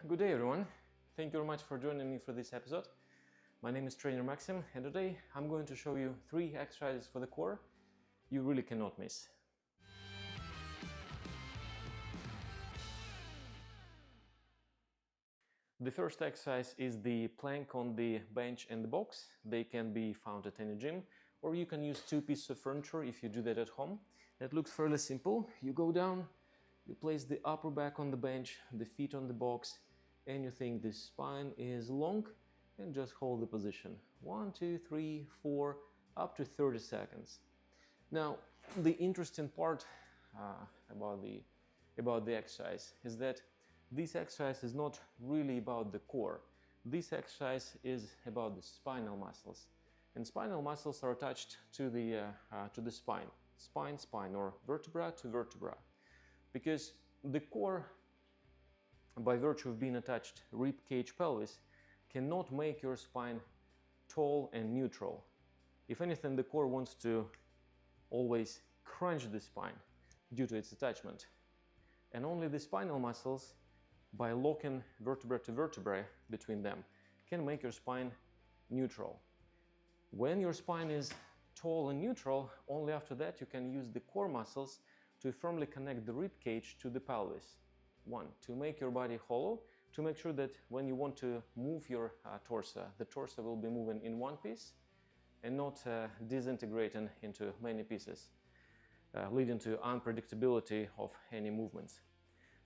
good day everyone. Thank you very much for joining me for this episode. My name is Trainer Maxim and today I'm going to show you 3 exercises for the core you really cannot miss. The first exercise is the plank on the bench and the box. They can be found at any gym, or you can use 2 pieces of furniture if you do that at home. It looks fairly simple. You go down, you place the upper back on the bench, the feet on the box, and you think the spine is long, and just hold the position. 1, 2, 3, 4, up to 30 seconds. Now, the interesting part about the exercise is that this exercise is not really about the core. This exercise is about the spinal muscles, and spinal muscles are attached to the spine, or vertebra to vertebra, because the core, by virtue of being attached rib cage pelvis, cannot make your spine tall and neutral. If anything, the core wants to always crunch the spine due to its attachment, and only the spinal muscles, by locking vertebra to vertebra between them, can make your spine neutral. When your spine is tall and neutral, only after that you can use the core muscles to firmly connect the rib cage to the pelvis. 1, to make your body hollow, to make sure that when you want to move your torso, the torso will be moving in one piece and not disintegrating into many pieces, leading to unpredictability of any movements.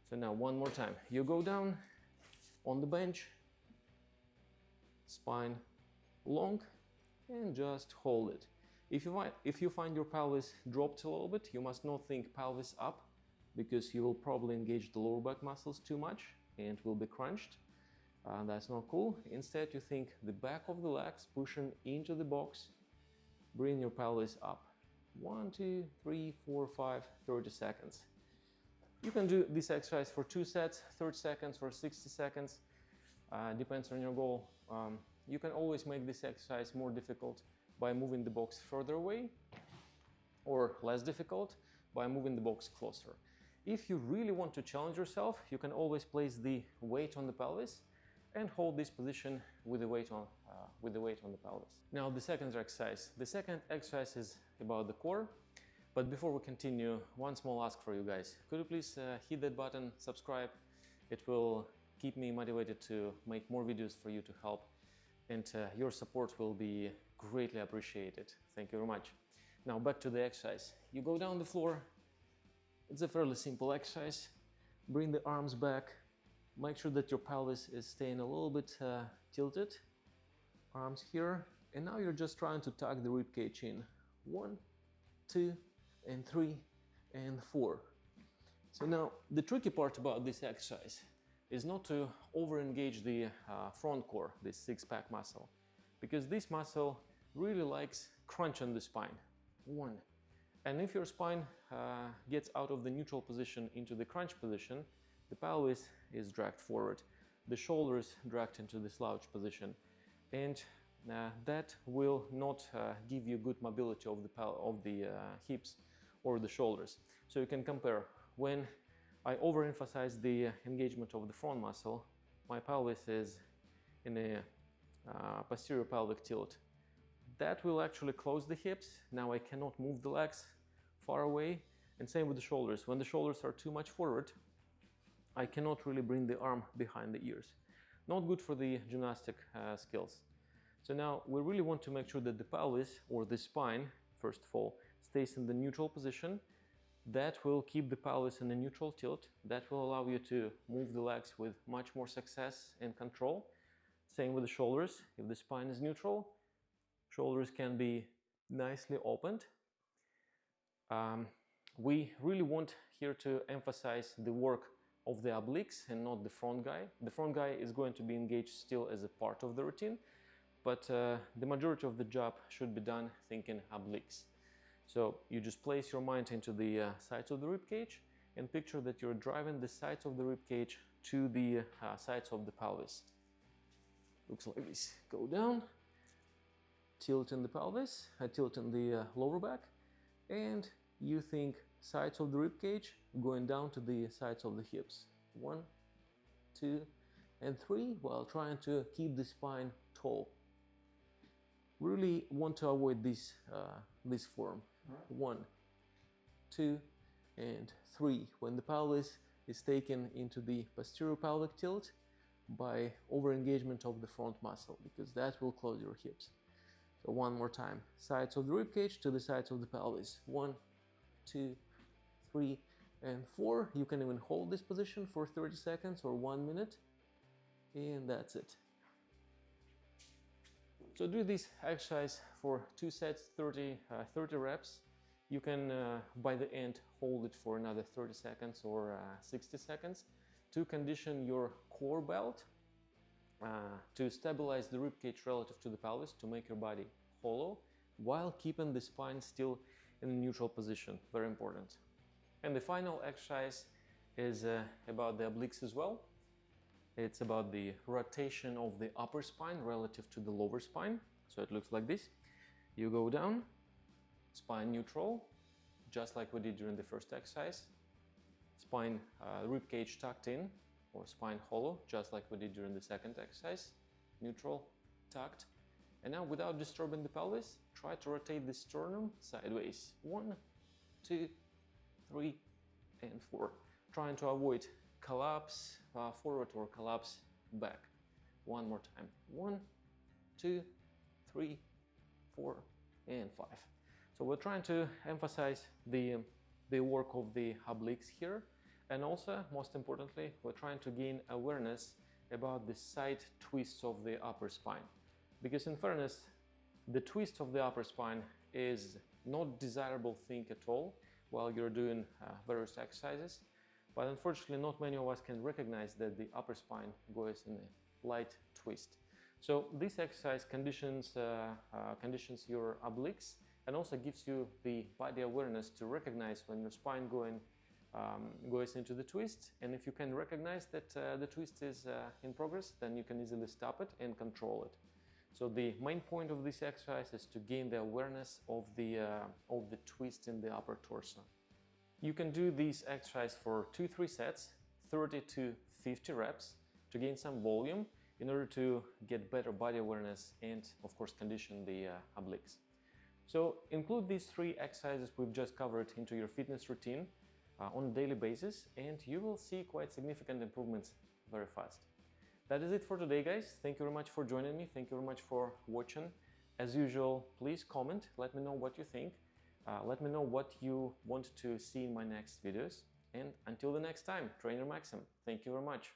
So now one more time, you go down on the bench, spine long, and just hold it. If you find your pelvis dropped a little bit, you must not think pelvis up, because you will probably engage the lower back muscles too much and will be crunched. That's not cool. Instead, you think the back of the legs pushing into the box, bring your pelvis up. 1, 2, 3, 4, 5, 30 seconds. You can do this exercise for 2 sets, 30 seconds or 60 seconds, depends on your goal. You can always make this exercise more difficult by moving the box further away, or less difficult by moving the box closer. If you really want to challenge yourself, you can always place the weight on the pelvis and hold this position with the weight on the pelvis. Now the second exercise. The second exercise is about the core. But before we continue, one small ask for you guys. Could you please hit that button, subscribe? It will keep me motivated to make more videos for you to help, and your support will be greatly appreciated. Thank you very much. Now back to the exercise. You go down the floor. It's a fairly simple exercise. Bring the arms back. Make sure that your pelvis is staying a little bit tilted. Arms here. And now you're just trying to tuck the rib cage in. 1, 2, and 3, and 4. So now the tricky part about this exercise is not to over-engage the front core, this six-pack muscle, because this muscle really likes crunching the spine. 1. And if your spine gets out of the neutral position into the crunch position, the pelvis is dragged forward, the shoulders dragged into the slouch position, and that will not give you good mobility of the hips or the shoulders. So you can compare. When I overemphasize the engagement of the front muscle, my pelvis is in a posterior pelvic tilt. That will actually close the hips. Now I cannot move the legs far away, and same with the shoulders. When the shoulders are too much forward, I cannot really bring the arm behind the ears. Not good for the gymnastic skills. So now we really want to make sure that the pelvis, or the spine, first of all, stays in the neutral position. That will keep the pelvis in a neutral tilt. That will allow you to move the legs with much more success and control. Same with the shoulders. If the spine is neutral, shoulders can be nicely opened. We really want here to emphasize the work of the obliques and not the front guy. The front guy is going to be engaged still as a part of the routine, but the majority of the job should be done thinking obliques. So you just place your mind into the sides of the rib cage and picture that you're driving the sides of the rib cage to the sides of the pelvis. Looks like this. Go down, tilt in the pelvis, tilt in the lower back, and you think sides of the rib cage going down to the sides of the hips. 1, 2, and 3 while trying to keep the spine tall. Really want to avoid this form. 1, 2, and 3. When the pelvis is taken into the posterior pelvic tilt by over-engagement of the front muscle, because that will close your hips. So one more time. Sides of the ribcage to the sides of the pelvis. 1, 2, 3, and 4. You can even hold this position for 30 seconds or 1 minute. And that's it. So do this exercise for 2 sets, 30 reps. You can, by the end, hold it for another 30 seconds or 60 seconds to condition your core belt, to stabilize the ribcage relative to the pelvis, to make your body hollow, while keeping the spine still in a neutral position. Very important. And the final exercise is about the obliques as well. It's about the rotation of the upper spine relative to the lower spine. So it looks like this. You go down, spine neutral, just like we did during the first exercise. Spine, ribcage tucked in, or spine hollow, just like we did during the second exercise. Neutral, tucked. And now, without disturbing the pelvis, try to rotate the sternum sideways. 1, 2, 3, and 4. Trying to avoid collapse forward or collapse back. One more time. 1, 2, 3, 4, and 5. So we're trying to emphasize the work of the obliques here, and also, most importantly, we're trying to gain awareness about the side twists of the upper spine. Because in fairness, the twist of the upper spine is not desirable thing at all while you're doing various exercises. But unfortunately, not many of us can recognize that the upper spine goes in a light twist. So this exercise conditions your obliques and also gives you the body awareness to recognize when your spine goes into the twist. And if you can recognize that the twist is in progress, then you can easily stop it and control it. So the main point of this exercise is to gain the awareness of the twist in the upper torso. You can do this exercise for 2-3 sets, 30 to 50 reps, to gain some volume in order to get better body awareness and, of course, condition the obliques. So include these 3 exercises we've just covered into your fitness routine on a daily basis, and you will see quite significant improvements very fast. That is it for today, guys. Thank you very much for joining me. Thank you very much for watching. As usual, please comment. Let me know what you think. Let me know what you want to see in my next videos. And until the next time, Trainer Maxim, thank you very much.